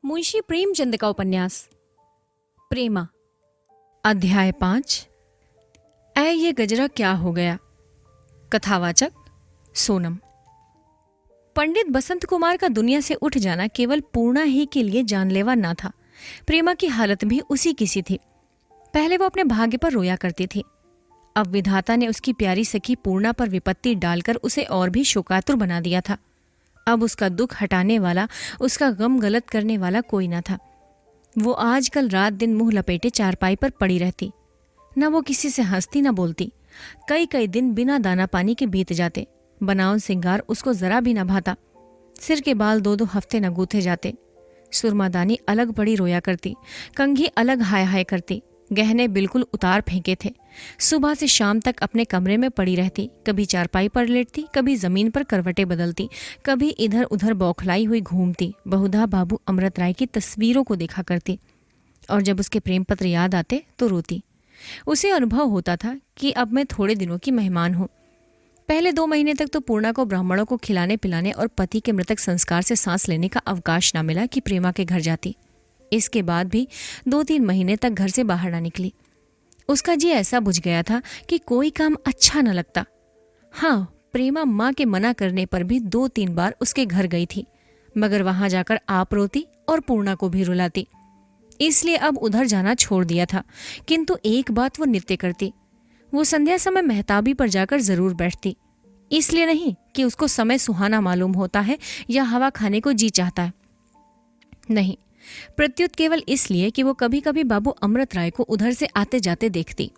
मुंशी प्रेमचंद का उपन्यास प्रेमा, अध्याय 5। ऐ ये गजरा क्या हो गया। कथावाचक सोनम। पंडित बसंत कुमार का दुनिया से उठ जाना केवल पूर्णा ही के लिए जानलेवा ना था। प्रेमा की हालत भी उसी की सी थी। पहले वो अपने भाग्य पर रोया करती थी। अब विधाता ने उसकी प्यारी सखी पूर्णा पर विपत्ति डालकर उसे और भी शोकातुर बना दिया था। अब उसका दुख हटाने वाला, उसका गम गलत करने वाला कोई ना था। वो आजकल रात दिन मुंह लपेटे चारपाई पर पड़ी रहती। न वो किसी से हंसती न बोलती। कई कई दिन बिना दाना पानी के बीत जाते। बनाउन सिंगार उसको जरा भी न भाता। सिर के बाल दो दो हफ्ते न गूथे जाते। सुरमादानी अलग पड़ी रोया करती। कंघी अलग हाय हाय करती। गहने बिल्कुल उतार फेंके थे। सुबह से शाम तक अपने कमरे में पड़ी रहती। कभी चारपाई पर लेटती, कभी जमीन पर करवटें बदलती, कभी इधर उधर बौखलाई हुई घूमती। बहुधा बाबू अमृत राय की तस्वीरों को देखा करती और जब उसके प्रेम पत्र याद आते तो रोती। उसे अनुभव होता था कि अब मैं थोड़े दिनों की मेहमान हूँ। पहले 2 महीने तक तो पूर्णा को ब्राह्मणों को खिलाने पिलाने और पति के मृतक संस्कार से सांस लेने का अवकाश न मिला कि प्रेमा के घर जाती। इसके बाद भी 2-3 महीने तक घर से बाहर ना निकली। उसका जी ऐसा बुझ गया था कि कोई काम अच्छा न लगता। हाँ, प्रेमा माँ के मना करने पर भी 2-3 बार उसके घर गई थी, मगर वहां जाकर आप रोती और पूर्णा को भी रुलाती। इसलिए अब उधर जाना छोड़ दिया था। किंतु एक बात वो नित्य करती। वो संध्या समय मेहताबी पर जाकर जरूर बैठती। इसलिए नहीं कि उसको समय सुहाना मालूम होता है या हवा खाने को जी चाहता है, नहीं, प्रत्युत केवल इसलिए कि वो कभी कभी बाबू अमृत राय को उधर से आते जाते देखती।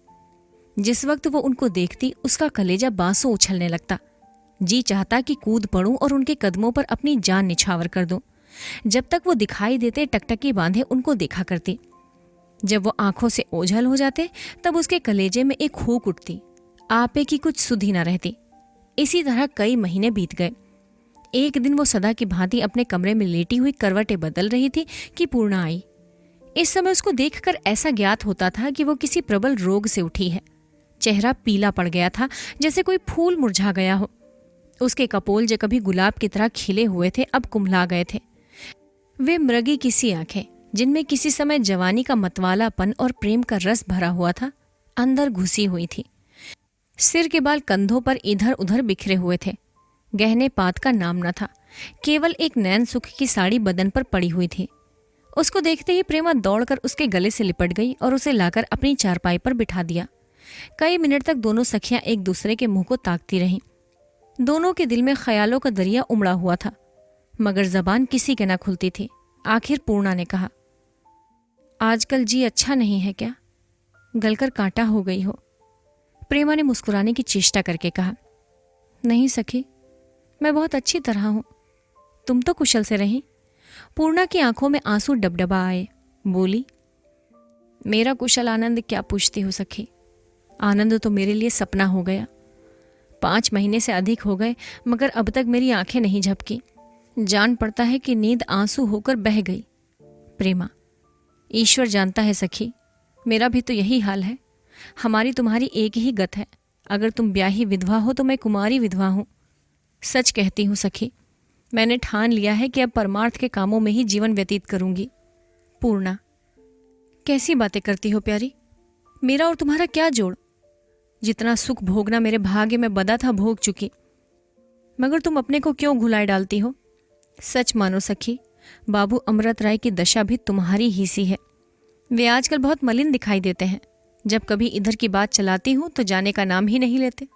जिस वक्त वो उनको देखती उसका कलेजा बांसों उछलने लगता। जी चाहता कि कूद पड़ूं और उनके कदमों पर अपनी जान निछावर कर दूं। जब तक वो दिखाई देते टकटकी बांधे उनको देखा करती। जब वो आंखों से ओझल हो जाते तब उसके कलेजे में एक हूक उठती। आपे की कुछ सुधि न रहती। इसी तरह कई महीने बीत गए। एक दिन वो सदा की भांति अपने कमरे में लेटी हुई करवटें बदल रही थी कि पूर्णा आई। इस समय उसको देखकर ऐसा ज्ञात होता था कि वो किसी प्रबल रोग से उठी है। चेहरा पीला पड़ गया था, जैसे कोई फूल मुरझा गया हो। उसके कपोल जो कभी गुलाब की तरह खिले हुए थे अब कुम्हला गए थे। वे मृगी किसी आंखें, जिनमें किसी समय जवानी का मतवालापन और प्रेम का रस भरा हुआ था, अंदर घुसी हुई थी। सिर के बाल कंधों पर इधर उधर बिखरे हुए थे। गहने पात का नाम न था। केवल एक नैन सुख की साड़ी बदन पर पड़ी हुई थी। उसको देखते ही प्रेमा दौड़कर उसके गले से लिपट गई और उसे लाकर अपनी चारपाई पर बिठा दिया। कई मिनट तक दोनों सखियां एक दूसरे के मुंह को ताकती रहीं। दोनों के दिल में ख्यालों का दरिया उमड़ा हुआ था, मगर जबान किसी के न खुलती थी। आखिर पूर्णा ने कहा, आजकल जी अच्छा नहीं है क्या? गलकर कांटा हो गई हो। प्रेमा ने मुस्कुराने की चेष्टा करके कहा, नहीं सखी, मैं बहुत अच्छी तरह हूं। तुम तो कुशल से रही। पूर्णा की आंखों में आंसू डबडबा आए। बोली, मेरा कुशल आनंद क्या पूछती हो सखी? आनंद तो मेरे लिए सपना हो गया। 5 महीने से अधिक हो गए, मगर अब तक मेरी आंखें नहीं झपकी। जान पड़ता है कि नींद आंसू होकर बह गई। प्रेमा, ईश्वर जानता है सखी, मेरा भी तो यही हाल है। हमारी तुम्हारी एक ही गत है। अगर तुम ब्याही विधवा हो तो मैं कुमारी विधवा हूं। सच कहती हूं सखी, मैंने ठान लिया है कि अब परमार्थ के कामों में ही जीवन व्यतीत करूंगी। पूर्णा, कैसी बातें करती हो प्यारी? मेरा और तुम्हारा क्या जोड़? जितना सुख भोगना मेरे भाग्य में बदा था भोग चुकी, मगर तुम अपने को क्यों घुलाए डालती हो? सच मानो सखी, बाबू अमृत राय की दशा भी तुम्हारी ही सी है। वे आजकल बहुत मलिन दिखाई देते हैं। जब कभी इधर की बात चलाती हूं तो जाने का नाम ही नहीं लेते।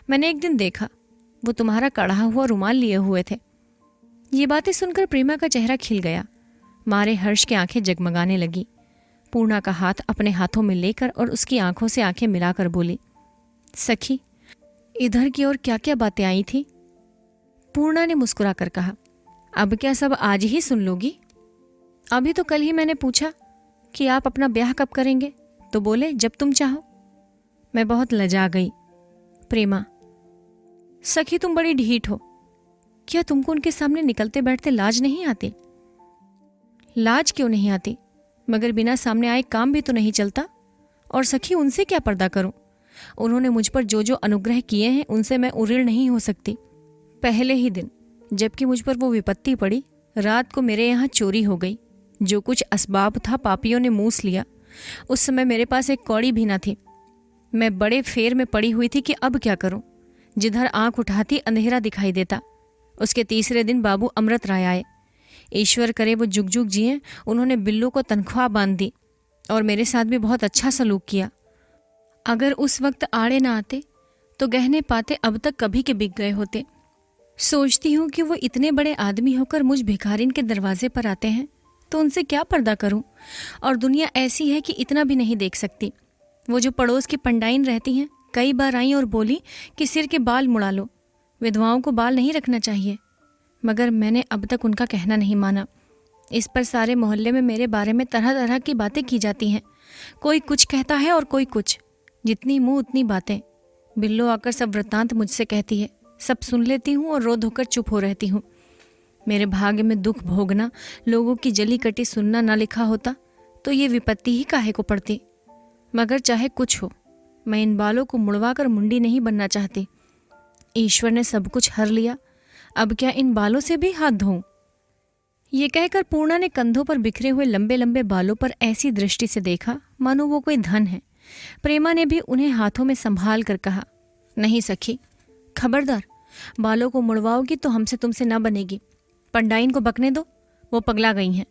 मैंने एक दिन देखा, वो तुम्हारा कढ़ा हुआ रुमाल लिए हुए थे। ये बातें सुनकर प्रेमा का चेहरा खिल गया। मारे हर्ष की आंखें जगमगाने लगी। पूर्णा का हाथ अपने हाथों में लेकर और उसकी आंखों से आंखें मिलाकर बोली, सखी, इधर की ओर क्या क्या बातें आई थी? पूर्णा ने मुस्कुरा कर कहा, अब क्या सब आज ही सुन लोगी? अभी तो कल ही मैंने पूछा कि आप अपना ब्याह कब करेंगे, तो बोले जब तुम चाहो। मैं बहुत लजा गई। प्रेमा, सखी तुम बड़ी ढीठ हो। क्या तुमको उनके सामने निकलते बैठते लाज नहीं आती? लाज क्यों नहीं आती, मगर बिना सामने आए काम भी तो नहीं चलता। और सखी, उनसे क्या पर्दा करूं? उन्होंने मुझ पर जो जो अनुग्रह किए हैं उनसे मैं उऋण नहीं हो सकती। पहले ही दिन जबकि मुझ पर वो विपत्ति पड़ी, रात को मेरे यहाँ चोरी हो गई। जो कुछ असबाब था पापियों ने मूस लिया। उस समय मेरे पास एक कौड़ी भी न थी। मैं बड़े फेर में पड़ी हुई थी कि अब क्या करूं। जिधर आंख उठाती अंधेरा दिखाई देता। उसके तीसरे दिन बाबू अमृत राय आए। ईश्वर करे वो जुग जुग जिए। उन्होंने बिल्लू को तनख्वाह बांध दी और मेरे साथ भी बहुत अच्छा सलूक किया। अगर उस वक्त आड़े ना आते तो गहने पाते अब तक कभी के बिक गए होते। सोचती हूँ कि वो इतने बड़े आदमी होकर मुझ भिखारिन के दरवाजे पर आते हैं तो उनसे क्या पर्दा करूं। और दुनिया ऐसी है कि इतना भी नहीं देख सकती। वो जो पड़ोस की पंडाइन रहती हैं कई बार आई और बोली कि सिर के बाल मुड़ा लो, विधवाओं को बाल नहीं रखना चाहिए, मगर मैंने अब तक उनका कहना नहीं माना। इस पर सारे मोहल्ले में मेरे बारे में तरह तरह की बातें की जाती हैं। कोई कुछ कहता है और कोई कुछ। जितनी मुंह उतनी बातें। बिल्लो आकर सब वृत्तांत मुझसे कहती है। सब सुन लेती हूँ और रो धोकर चुप हो रहती हूँ। मेरे भाग्य में दुख भोगना, लोगों की जली कटी सुनना ना लिखा होता तो ये विपत्ति ही काहे को पड़ती। मगर चाहे कुछ हो, मैं इन बालों को मुड़वा कर मुंडी नहीं बनना चाहती। ईश्वर ने सब कुछ हर लिया, अब क्या इन बालों से भी हाथ धोऊं। ये कहकर पूर्णा ने कंधों पर बिखरे हुए लंबे लंबे बालों पर ऐसी दृष्टि से देखा मानो वो कोई धन है। प्रेमा ने भी उन्हें हाथों में संभाल कर कहा, नहीं सखी, खबरदार, बालों को मुड़वाओगी तो हमसे तुमसे ना बनेगी। पंडाइन को बकने दो, वो पगला गई हैं।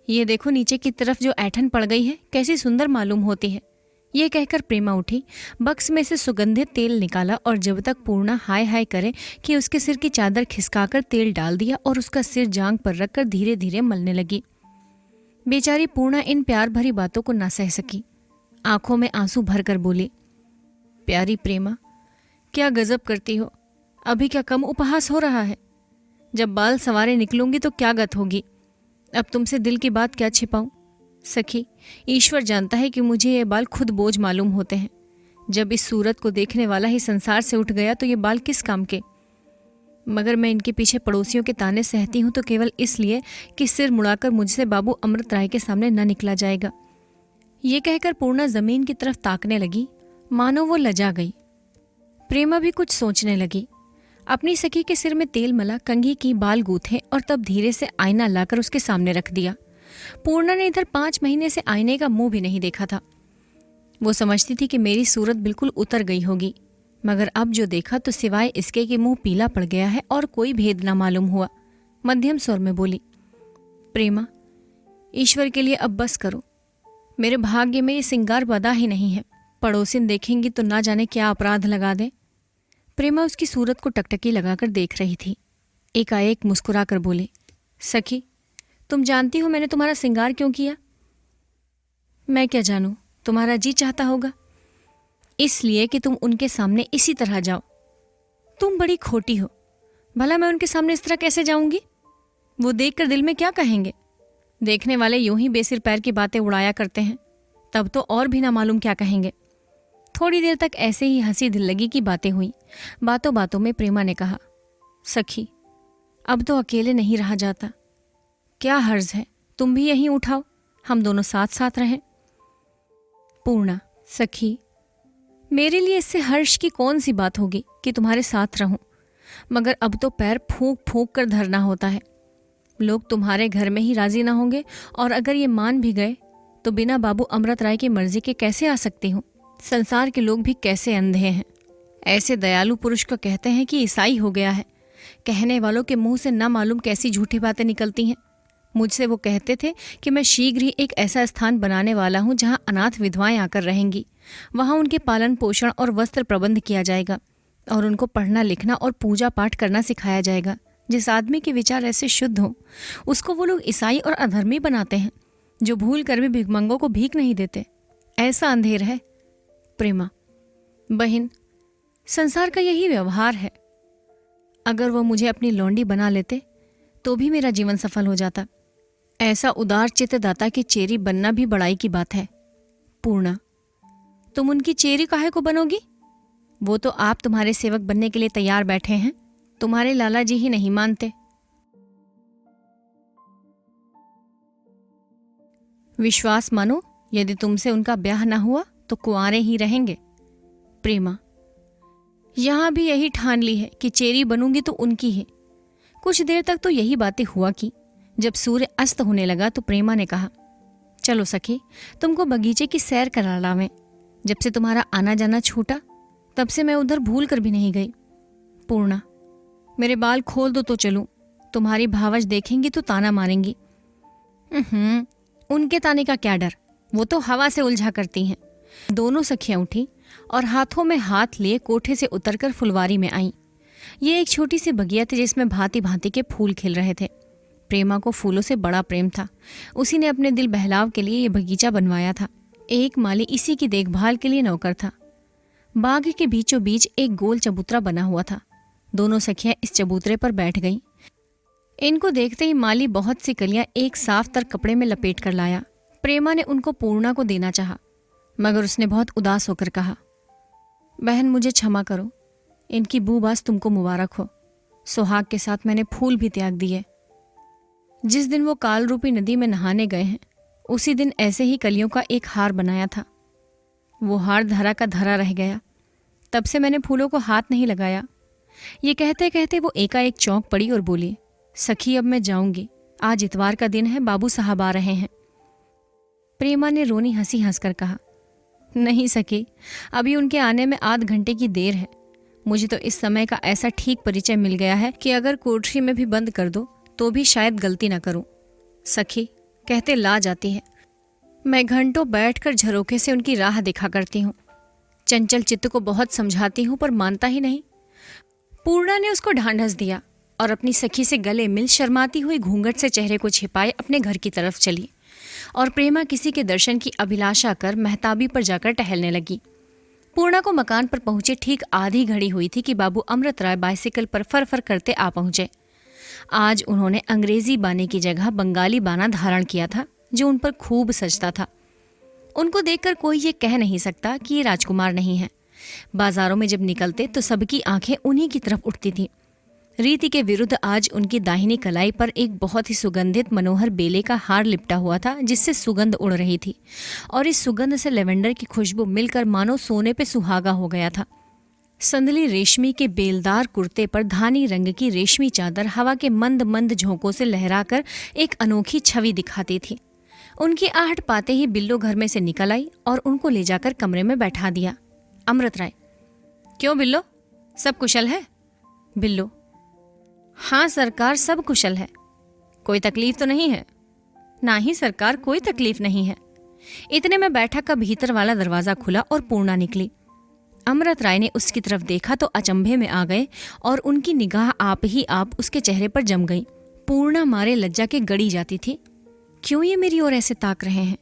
ये देखो नीचे की तरफ जो ऐठन पड़ गई है कैसी सुंदर मालूम होती है। ये कहकर प्रेमा उठी, बक्स में से सुगंधित तेल निकाला और जब तक पूर्णा हाय हाय करे कि उसके सिर की चादर खिसकाकर तेल डाल दिया और उसका सिर जांग पर रखकर धीरे धीरे मलने लगी। बेचारी पूर्णा इन प्यार भरी बातों को ना सह सकी। आंखों में आंसू भरकर बोली, प्यारी प्रेमा, क्या गजब करती हो। अभी क्या कम उपहास हो रहा है। जब बाल संवारे निकलूंगी तो क्या गत होगी। अब तुमसे दिल की बात क्या छिपाऊं। सखी, ईश्वर जानता है कि मुझे ये बाल खुद बोझ मालूम होते हैं। जब इस सूरत को देखने वाला ही संसार से उठ गया तो ये बाल किस काम के। मगर मैं इनके पीछे पड़ोसियों के ताने सहती हूं तो केवल इसलिए कि सिर मुड़ाकर मुझसे बाबू अमृत राय के सामने न निकला जाएगा। ये कहकर पूर्णा जमीन की तरफ ताकने लगी, मानो वो लजा गई। प्रेमा भी कुछ सोचने लगी। अपनी सखी के सिर में तेल मला, कंघी की, बाल गूथे और तब धीरे से आईना लाकर उसके सामने रख दिया। पूर्णा ने इधर 5 महीने से आईने का मुंह भी नहीं देखा था। वो समझती थी कि मेरी सूरत बिल्कुल उतर गई होगी, मगर अब जो देखा तो सिवाय इसके कि मुंह पीला पड़ गया है और कोई भेद ना मालूम हुआ। मध्यम स्वर में बोली, प्रेमा, ईश्वर के लिए अब बस करो। मेरे भाग्य में ये सिंगार बदा ही नहीं है। पड़ोसिन देखेंगी तो ना जाने क्या अपराध लगा दे। प्रेमा उसकी सूरत को टकटकी लगाकर देख रही थी। एकाएक मुस्कुरा कर बोले, सखी, तुम जानती हो मैंने तुम्हारा सिंगार क्यों किया। मैं क्या जानूं, तुम्हारा जी चाहता होगा। इसलिए कि तुम उनके सामने इसी तरह जाओ। तुम बड़ी खोटी हो। भला मैं उनके सामने इस तरह कैसे जाऊंगी। वो देखकर दिल में क्या कहेंगे। देखने वाले यूं ही बेसिर पैर की बातें उड़ाया करते हैं, तब तो और भी ना मालूम क्या कहेंगे। थोड़ी देर तक ऐसे ही हंसी दिल लगी की बातें हुई। बातों बातों में प्रेमा ने कहा, सखी, अब तो अकेले नहीं रहा जाता। क्या हर्ज है, तुम भी यहीं उठाओ, हम दोनों साथ साथ रहें। पूर्णा, सखी, मेरे लिए इससे हर्ष की कौन सी बात होगी कि तुम्हारे साथ रहूं, मगर अब तो पैर फूंक फूंक कर धरना होता है। लोग तुम्हारे घर में ही राजी ना होंगे और अगर ये मान भी गए तो बिना बाबू अमृत राय की मर्जी के कैसे आ सकती हूँ। संसार के लोग भी कैसे अंधे हैं। ऐसे दयालु पुरुष को कहते हैं कि ईसाई हो गया है। कहने वालों के मुंह से ना मालूम कैसी झूठी बातें निकलती हैं। मुझसे वो कहते थे कि मैं शीघ्र ही एक ऐसा स्थान बनाने वाला हूँ जहाँ अनाथ विधवाएं आकर रहेंगी। वहाँ उनके पालन पोषण और वस्त्र प्रबंध किया जाएगा और उनको पढ़ना लिखना और पूजा पाठ करना सिखाया जाएगा। जिस आदमी के विचार ऐसे शुद्ध हों उसको वो लोग ईसाई और अधर्मी बनाते हैं, जो भूल कर भी भिखमंगों को भीख नहीं देते। ऐसा अंधेर है। प्रेमा, बहन, संसार का यही व्यवहार है। अगर वो मुझे अपनी लौंडी बना लेते तो भी मेरा जीवन सफल हो जाता। ऐसा उदार चित्त दाता की चेरी बनना भी बड़ाई की बात है। पूर्णा, तुम उनकी चेरी काहे को बनोगी। वो तो आप तुम्हारे सेवक बनने के लिए तैयार बैठे हैं। तुम्हारे लाला जी ही नहीं मानते। विश्वास मानो, यदि तुमसे उनका ब्याह ना हुआ तो कुंवारे ही रहेंगे। प्रेमा, यहां भी यही ठान ली है कि चेरी बनूंगी तो उनकी है। कुछ देर तक तो यही बातें हुआ की। जब सूर्य अस्त होने लगा तो प्रेमा ने कहा, चलो सखी, तुमको बगीचे की सैर करा लावें। जब से तुम्हारा आना जाना छूटा तब से मैं उधर भूल कर भी नहीं गई। पूर्णा, मेरे बाल खोल दो तो चलूं, तुम्हारी भावज देखेंगी तो ताना मारेंगी। उनके ताने का क्या डर, वो तो हवा से उलझा करती हैं। दोनों सखियां उठी और हाथों में हाथ लिए कोठे से उतरकर फुलवारी में आईं। ये एक छोटी सी बगिया थी जिसमें भांति भांति के फूल खिल रहे थे। प्रेमा को फूलों से बड़ा प्रेम था। उसी ने अपने दिल बहलाव के लिए ये बगीचा बनवाया था। एक माली इसी की देखभाल के लिए नौकर था। बाग के बीचों बीच एक गोल चबूतरा बना हुआ था। दोनों सखियां इस चबूतरे पर बैठ गईं। इनको देखते ही माली बहुत सी कलियां एक साफ तर कपड़े में लपेट कर लाया। प्रेमा ने उनको पूर्णा को देना चाहा, मगर उसने बहुत उदास होकर कहा, बहन मुझे क्षमा करो, इनकी बूबास तुमको मुबारक हो। सुहाग के साथ मैंने फूल भी त्याग दिए। जिस दिन वो काल रूपी नदी में नहाने गए हैं उसी दिन ऐसे ही कलियों का एक हार बनाया था। वो हार धरा का धरा रह गया। तब से मैंने फूलों को हाथ नहीं लगाया। ये कहते कहते वो एकाएक चौंक पड़ी और बोली, सखी अब मैं जाऊंगी, आज इतवार का दिन है, बाबू साहब आ रहे हैं। प्रेमा ने रोनी हंसी हंसकर कहा, नहीं सखी, अभी उनके आने में आध घंटे की देर है। मुझे तो इस समय का ऐसा ठीक परिचय मिल गया है कि अगर कोठरी में भी बंद कर दो तो भी शायद गलती ना करूं। सखी कहते ला जाती है। मैं घंटों बैठकर झरोखे से उनकी राह देखा करती हूँ। चंचल चित्त को बहुत समझाती हूँ पर मानता ही नहीं। पूर्णा ने उसको ढांढस दिया और अपनी सखी से गले मिल शर्माती हुई घूंघट से चेहरे को छिपाए अपने घर की तरफ चली और प्रेमा किसी के दर्शन की अभिलाषा कर महताबी पर जाकर टहलने लगी। पूर्णा को मकान पर पहुंचे ठीक आधी घड़ी हुई थी कि बाबू अमृत राय बाइसिकल पर फर फर करते आ पहुंचे। आज उन्होंने अंग्रेजी बाने की जगह बंगाली बाना धारण किया था जो उन पर खूब सजता था। उनको देखकर कोई ये कह नहीं सकता कि ये राजकुमार नहीं है। बाजारों में जब निकलते तो सबकी आंखें उन्हीं की तरफ उठती थीं। रीति के विरुद्ध आज उनकी दाहिनी कलाई पर एक बहुत ही सुगंधित मनोहर बेले का हार लिपटा हुआ था जिससे सुगंध उड़ रही थी और इस सुगंध से लेवेंडर की खुशबू मिलकर मानो सोने पे सुहागा हो गया था। संदली रेशमी के बेलदार कुर्ते पर धानी रंग की रेशमी चादर हवा के मंद मंद झोंकों से लहराकर एक अनोखी छवि दिखाती थी। उनकी आहट पाते ही बिल्लो घर में से निकल आई और उनको ले जाकर कमरे में बैठा दिया। अमृत राय, क्यों बिल्लो, सब कुशल है? बिल्लो, हाँ सरकार, सब कुशल है। कोई तकलीफ तो नहीं है? ना ही सरकार, कोई तकलीफ नहीं है। इतने में बैठक का भीतर वाला दरवाजा खुला और पूर्णा निकली। अमृत राय ने उसकी तरफ देखा तो अचंभे में आ गए और उनकी निगाह आप ही आप उसके चेहरे पर जम गई। पूर्णा मारे लज्जा के गड़ी जाती थी। क्यों ये मेरी ओर ऐसे ताक रहे हैं?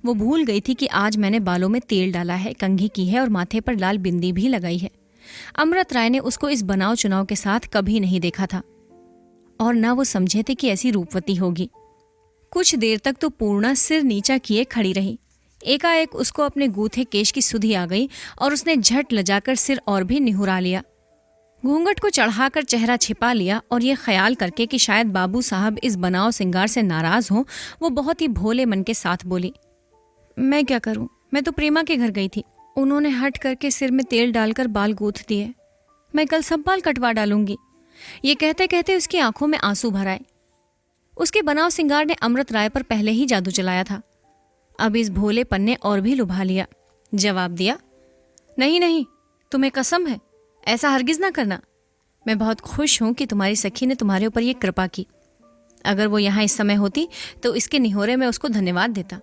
वो भूल गई थी कि आज मैंने बालों में तेल डाला है, कंघी की है और माथे पर लाल बिंदी भी लगाई है। अमृत राय ने उसको इस बनाव चुनाव के साथ कभी नहीं देखा था और न वो समझे थे कि ऐसी रूपवती होगी। कुछ देर तक तो पूर्णा सिर नीचा किए खड़ी रही। एकाएक उसको अपने गूथे केश की सुधि आ गई और उसने झट लजाकर सिर और भी निहुरा लिया। घूंघट को चढ़ाकर चेहरा छिपा लिया और ये ख्याल करके कि शायद बाबू साहब इस बनाव सिंगार से नाराज हों, वो बहुत ही भोले मन के साथ बोली, मैं क्या करूं, मैं तो प्रेमा के घर गई थी। उन्होंने हट करके सिर में तेल डालकर बाल गूंथ दिए। मैं कल सब बाल कटवा डालूंगी। ये कहते कहते उसकी आंखों में आंसू भर आए। उसके बनाव सिंगार ने अमृत राय पर पहले ही जादू चलाया था। अब इस भोलेपन ने और भी लुभा लिया। जवाब दिया, नहीं नहीं, तुम्हें कसम है, ऐसा हरगिज ना करना। मैं बहुत खुश हूं कि तुम्हारी सखी ने तुम्हारे ऊपर ये कृपा की। अगर वो यहाँ इस समय होती तो इसके निहोरे में उसको धन्यवाद देता।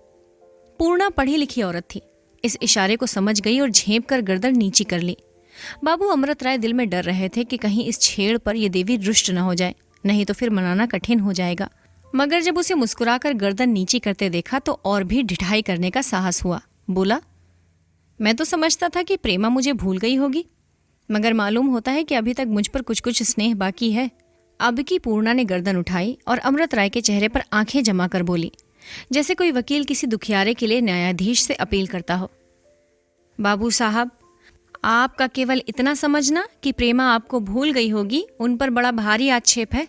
पूर्णा पढ़ी लिखी औरत थी, इस इशारे को समझ गई और झेप कर गर्दन नीची कर ली। बाबू अमृत राय दिल में डर रहे थे कि कहीं इस छेड़ पर यह देवी रुष्ट न हो जाए, नहीं तो फिर मनाना कठिन हो जाएगा। मगर जब उसे मुस्कुराकर गर्दन नीची करते देखा तो और भी ढिठाई करने का साहस हुआ। बोला, मैं तो समझता था कि प्रेमा मुझे भूल गई होगी, मगर मालूम होता है कि अभी तक मुझ पर कुछ कुछ स्नेह बाकी है। अब की पूर्णा ने गर्दन उठाई और अमृत राय के चेहरे पर आंखें जमा कर बोली, जैसे कोई वकील किसी दुखियारे के लिए न्यायाधीश से अपील करता हो, बाबू साहब, आपका केवल इतना समझना कि प्रेमा आपको भूल गई होगी, उन पर बड़ा भारी आक्षेप है।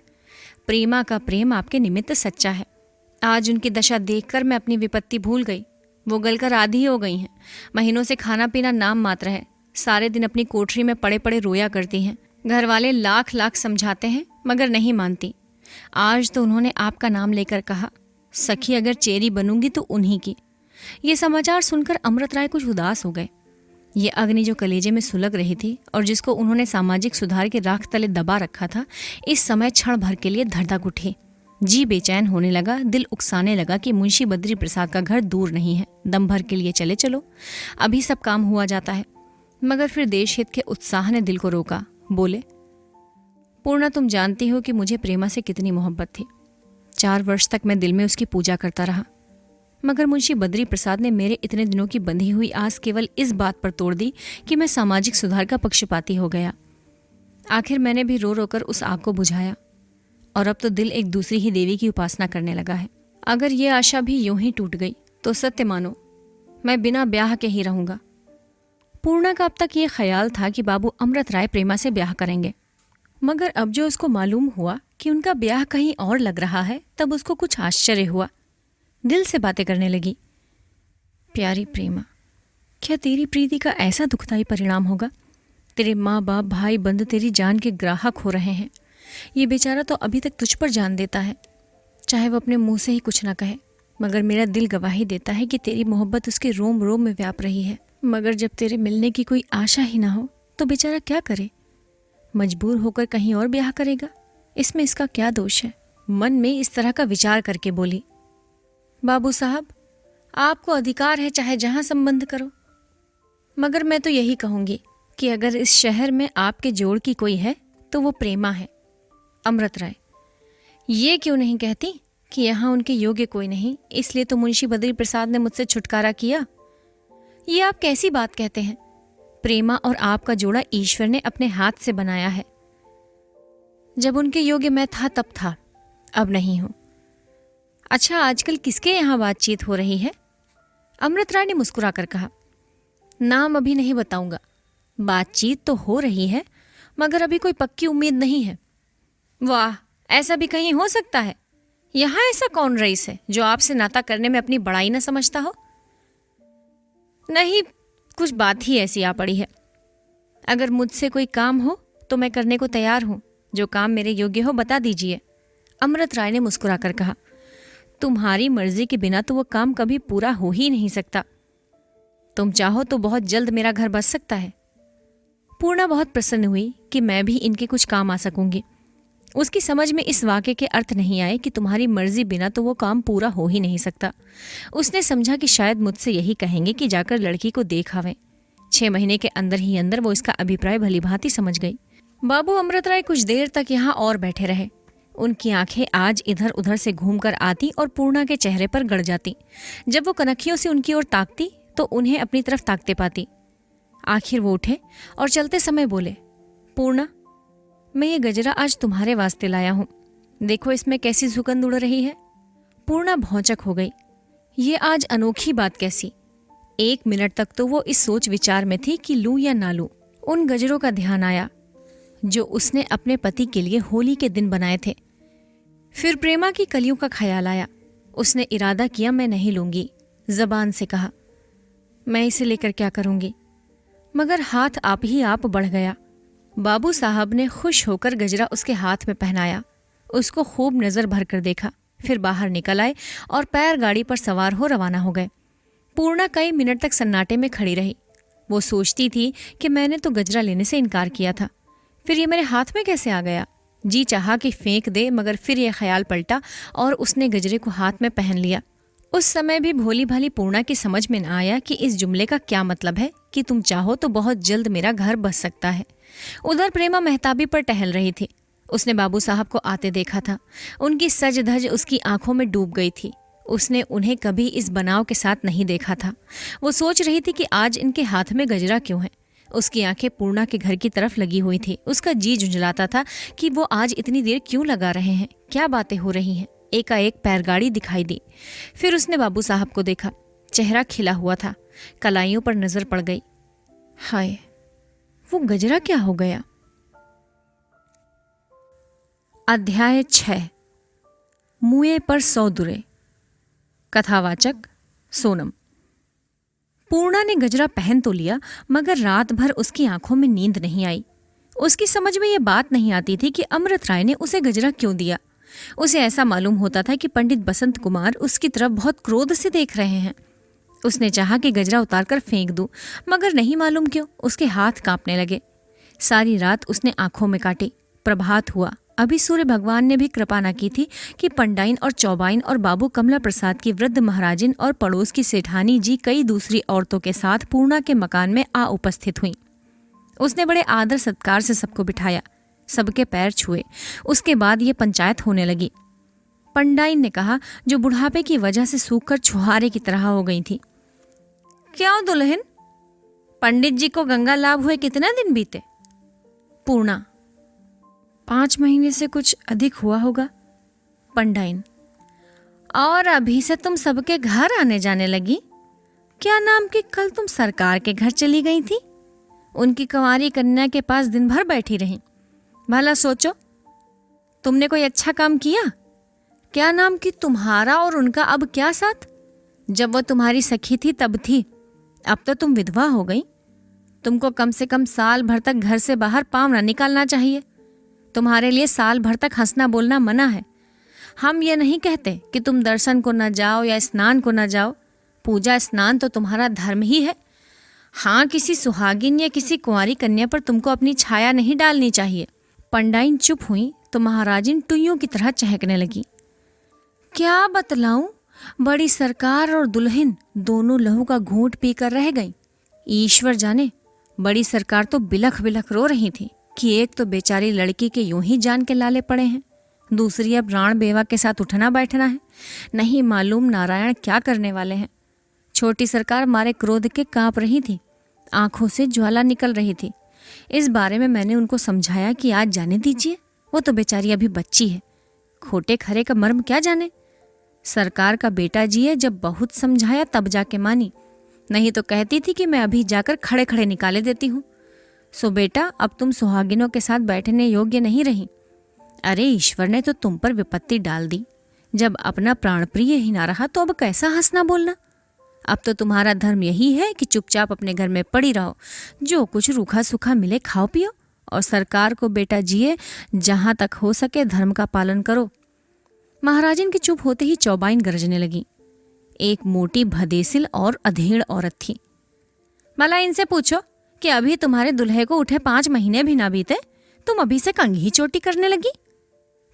प्रेमा का प्रेम आपके निमित्त सच्चा है। आज उनकी दशा देखकर मैं अपनी विपत्ति भूल गई। वो गलकर आधी हो गई हैं। महीनों से खाना पीना नाम मात्र है। सारे दिन अपनी कोठरी में पड़े पड़े रोया करती हैं। घर वाले लाख लाख समझाते हैं मगर नहीं मानती। आज तो उन्होंने आपका नाम लेकर कहा, सखी अगर चेरी बनूंगी तो उन्हीं की। ये समाचार सुनकर अमृत राय कुछ उदास हो गए। ये अग्नि जो कलेजे में सुलग रही थी और जिसको उन्होंने सामाजिक सुधार के राख तले दबा रखा था, इस समय क्षण भर के लिए धड़धक उठी। जी बेचैन होने लगा, दिल उकसाने लगा कि मुंशी बद्री प्रसाद का घर दूर नहीं है, दम भर के लिए चले चलो, अभी सब काम हुआ जाता है। मगर फिर देश हित के उत्साह ने दिल को रोका। बोले, पूर्णा तुम जानती हो कि मुझे प्रेमा से कितनी मोहब्बत थी। 4 वर्ष तक मैं दिल में उसकी पूजा करता रहा, मगर मुंशी बद्री प्रसाद ने मेरे इतने दिनों की बंधी हुई आस केवल इस बात पर तोड़ दी कि मैं सामाजिक सुधार का पक्षपाती हो गया। आखिर मैंने भी रो रोकर उस आग को बुझाया और अब तो दिल एक दूसरी ही देवी की उपासना करने लगा है। अगर ये आशा भी यूं ही टूट गई तो सत्य मानो मैं बिना ब्याह के ही रहूंगा। पूर्णा का अब तक ये ख्याल था कि बाबू अमृत राय प्रेमा से ब्याह करेंगे, मगर अब जो उसको मालूम हुआ कि उनका ब्याह कहीं और लग रहा है, तब उसको कुछ आश्चर्य हुआ। दिल से बातें करने लगी, प्यारी प्रेमा, क्या तेरी प्रीति का ऐसा दुखदाई परिणाम होगा? तेरे माँ बाप भाई बंद तेरी जान के ग्राहक हो रहे हैं। ये बेचारा तो अभी तक तुझ पर जान देता है, चाहे वो अपने मुंह से ही कुछ ना कहे, मगर मेरा दिल गवाही देता है कि तेरी मोहब्बत उसके रोम रोम में व्याप रही है। मगर जब तेरे मिलने की कोई आशा ही ना हो तो बेचारा क्या करे? मजबूर होकर कहीं और ब्याह करेगा, इसमें इसका क्या दोष है? मन में इस तरह का विचार करके बोली, बाबू साहब, आपको अधिकार है चाहे जहां संबंध करो, मगर मैं तो यही कहूंगी कि अगर इस शहर में आपके जोड़ की कोई है तो वो प्रेमा है। अमृत राय, ये क्यों नहीं कहती कि यहाँ उनके योग्य कोई नहीं, इसलिए तो मुंशी बद्री प्रसाद ने मुझसे छुटकारा किया? ये आप कैसी बात कहते हैं? प्रेमा और आपका जोड़ा ईश्वर ने अपने हाथ से बनाया है। जब उनके योग्य मैं था तब था, अब नहीं हूं। अच्छा, आजकल किसके यहाँ बातचीत हो रही है? अमृत राय ने मुस्कुराकर कहा, नाम अभी नहीं बताऊंगा। बातचीत तो हो रही है, मगर अभी कोई पक्की उम्मीद नहीं है। वाह, ऐसा भी कहीं हो सकता है? यहाँ ऐसा कौन रईस है जो आपसे नाता करने में अपनी बड़ाई न समझता हो? नहीं, कुछ बात ही ऐसी आ पड़ी है। अगर मुझसे कोई काम हो तो मैं करने को तैयार हूं। जो काम मेरे योग्य हो बता दीजिए। अमृत राय ने मुस्कुराकर कहा, तुम्हारी मर्जी के बिना तो वो काम कभी पूरा हो ही नहीं सकता। तुम चाहो तो बहुत जल्द मेरा घर बस सकता है। पूर्णा बहुत प्रसन्न हुई कि मैं भी इनके कुछ काम आ सकूंगी। उसकी समझ में इस वाक्य के अर्थ नहीं आए कि तुम्हारी मर्जी बिना तो वो काम पूरा हो ही नहीं सकता। उसने समझा कि शायद मुझसे यही कहेंगे कि जाकर लड़की को देख आवें। 6 महीने के अंदर ही अंदर वो इसका अभिप्राय भलीभांति समझ गई। बाबू अमृत राय कुछ देर तक यहाँ और बैठे रहे। उनकी आंखें आज इधर उधर से घूमकर आती और पूर्णा के चेहरे पर गड़ जाती। जब वो कनखियों से उनकी ओर ताकती तो उन्हें अपनी तरफ ताकते पाती। आखिर वो उठे और चलते समय बोले, पूर्णा, मैं ये गजरा आज तुम्हारे वास्ते लाया हूं। देखो इसमें कैसी सुगंध उड़ रही है। पूर्णा भौचक हो गई। ये आज अनोखी बात कैसी? 1 मिनट तक तो वो इस सोच विचार में थी कि लूं या ना लूं। उन गजरों का ध्यान आया जो उसने अपने पति के लिए होली के दिन बनाए थे। फिर प्रेमा की कलियों का ख्याल आया। उसने इरादा किया, मैं नहीं लूंगी। जबान से कहा, मैं इसे लेकर क्या करूंगी? मगर हाथ आप ही आप बढ़ गया। बाबू साहब ने खुश होकर गजरा उसके हाथ में पहनाया। उसको खूब नजर भर कर देखा, फिर बाहर निकल आए और पैर गाड़ी पर सवार हो रवाना हो गए। पूर्णा कई मिनट तक सन्नाटे में खड़ी रही। वो सोचती थी कि मैंने तो गजरा लेने से इनकार किया था, फिर ये मेरे हाथ में कैसे आ गया? जी चाहा कि फेंक दे, मगर फिर यह ख्याल पलटा और उसने गजरे को हाथ में पहन लिया। उस समय भी भोली भाली पूर्णा की समझ में न आया कि इस जुमले का क्या मतलब है कि तुम चाहो तो बहुत जल्द मेरा घर बस सकता है। उधर प्रेमा मेहताबी पर टहल रही थी। उसने बाबू साहब को आते देखा था। उनकी सज धज उसकी आंखों में डूब गई थी। उसने उन्हें कभी इस बनाव के साथ नहीं देखा था। वो सोच रही थी कि आज इनके हाथ में गजरा क्यों है। उसकी आंखें पूर्णा के घर की तरफ लगी हुई थी। उसका जी झुंझलाता था कि वो आज इतनी देर क्यों लगा रहे हैं, क्या बातें हो रही हैं। एकाएक पैरगाड़ी दिखाई दी। फिर उसने बाबू साहब को देखा। चेहरा खिला हुआ था, कलाइयों पर नजर पड़ गई। हाय, वो गजरा क्या हो गया? अध्याय 6। मुए पर 100 दुरे। कथावाचक सोनम। पूर्णा ने गजरा पहन तो लिया, मगर रात भर उसकी आंखों में नींद नहीं आई। उसकी समझ में यह बात नहीं आती थी कि अमृत राय ने उसे गजरा क्यों दिया। उसे ऐसा मालूम होता था कि पंडित बसंत कुमार उसकी तरफ बहुत क्रोध से देख रहे हैं। उसने चाहा कि गजरा उतारकर फेंक दूं, मगर नहीं मालूम क्यों उसके हाथ कांपने लगे। सारी रात उसने आंखों में काटी। प्रभात हुआ। अभी सूर्य भगवान ने भी कृपा न की थी कि पंडाइन और चौबाइन और बाबू कमला प्रसाद की वृद्ध महाराजिन और पड़ोस की सेठानी जी कई दूसरी औरतों के साथ पूर्णा के मकान में आ उपस्थित हुईं। उसने बड़े आदर सत्कार से सबको बिठाया, सबके पैर छुए। उसके बाद ये पंचायत होने लगी। पंडाइन ने कहा, जो बुढ़ापे की वजह से सूखकर छुहारे की तरह हो गई थी, क्यों दुल्हन, पंडित जी को गंगा लाभ हुए कितने दिन बीते? पूर्णा, 5 महीने से कुछ अधिक हुआ होगा। पंडाइन, और अभी से तुम सबके घर आने जाने लगी? क्या नाम की कल तुम सरकार के घर चली गई थी? उनकी कंवारी कन्या के पास दिन भर बैठी रही। भला सोचो, तुमने कोई अच्छा काम किया? क्या नाम की तुम्हारा और उनका अब क्या साथ? जब वो तुम्हारी सखी थी तब थी, अब तो तुम विधवा हो गई। तुमको कम से कम साल भर तक घर से बाहर पाँव न निकालना चाहिए। तुम्हारे लिए साल भर तक हंसना बोलना मना है। हम ये नहीं कहते कि तुम दर्शन को न जाओ या स्नान को न जाओ। पूजा स्नान तो तुम्हारा धर्म ही है। हाँ, किसी सुहागिन या किसी कुंवारी कन्या पर तुमको अपनी छाया नहीं डालनी चाहिए। पंडाइन चुप हुई तो महाराजिन टुइयों की तरह चहकने लगी। क्या बतलाऊं, बड़ी सरकार और दुल्हन दोनों लहू का घूंट पीकर रह गई। ईश्वर जाने, बड़ी सरकार तो बिलख बिलख रो रही थी कि एक तो बेचारी लड़की के यूं ही जान के लाले पड़े हैं, दूसरी अब राण बेवा के साथ उठना बैठना है। नहीं मालूम नारायण क्या करने वाले हैं। छोटी सरकार मारे क्रोध के कांप रही थी, आंखों से ज्वाला निकल रही थी। इस बारे में मैंने उनको समझाया कि आज जाने दीजिए, वो तो बेचारी अभी बच्ची है, खोटे खरे का मर्म क्या जाने। सरकार का बेटा जी है, जब बहुत समझाया तब जाके मानी, नहीं तो कहती थी कि मैं अभी जाकर खड़े खड़े निकाले देती हूँ। सो बेटा, अब तुम सुहागिनों के साथ बैठने योग्य नहीं रही। अरे ईश्वर ने तो तुम पर विपत्ति डाल दी। जब अपना प्राण प्रिय ही ना रहा तो अब कैसा हंसना बोलना। अब तो तुम्हारा धर्म यही है कि चुपचाप अपने घर में पड़ी रहो, जो कुछ रूखा सूखा मिले खाओ पियो, और सरकार को बेटा जिए, जहां तक हो सके धर्म का पालन करो। महाराजिन के चुप होते ही चौबाइन गरजने लगी। एक मोटी भदेसिल और अधेड़ औरत थी। भला इनसे पूछो कि अभी तुम्हारे दुल्हे को उठे 5 महीने भी ना बीते, तुम अभी से कंघी चोटी करने लगी?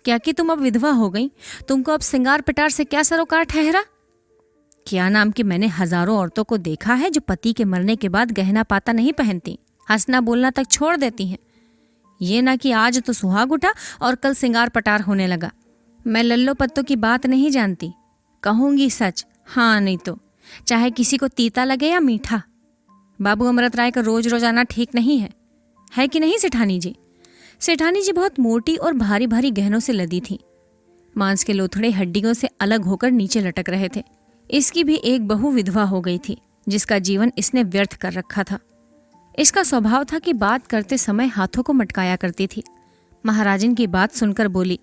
क्या कि तुम अब विधवा हो गई, तुमको अब सिंगार पिटार से क्या सरोकार ठहरा? क्या नाम कि मैंने हजारों औरतों को देखा है जो पति के मरने के बाद गहना पाता नहीं पहनती, हंसना बोलना तक छोड़ देती हैं। ये ना कि आज तो सुहाग उठा और कल सिंगार पटार होने लगा। मैं लल्लो पत्तों की बात नहीं जानती, कहूंगी सच, हाँ नहीं तो चाहे किसी को तीता लगे या मीठा। बाबू अमृत राय का रोज रोज आना ठीक नहीं है कि नहीं सेठानी जी? सेठानी जी बहुत मोटी और भारी भारी गहनों से लदी थी। मांस के लोथड़े हड्डियों से अलग होकर नीचे लटक रहे थे। इसकी भी एक बहू विधवा हो गई थी, जिसका जीवन इसने व्यर्थ कर रखा था। इसका स्वभाव था कि बात करते समय हाथों को मटकाया करती थी। महाराजिन की बात सुनकर बोली,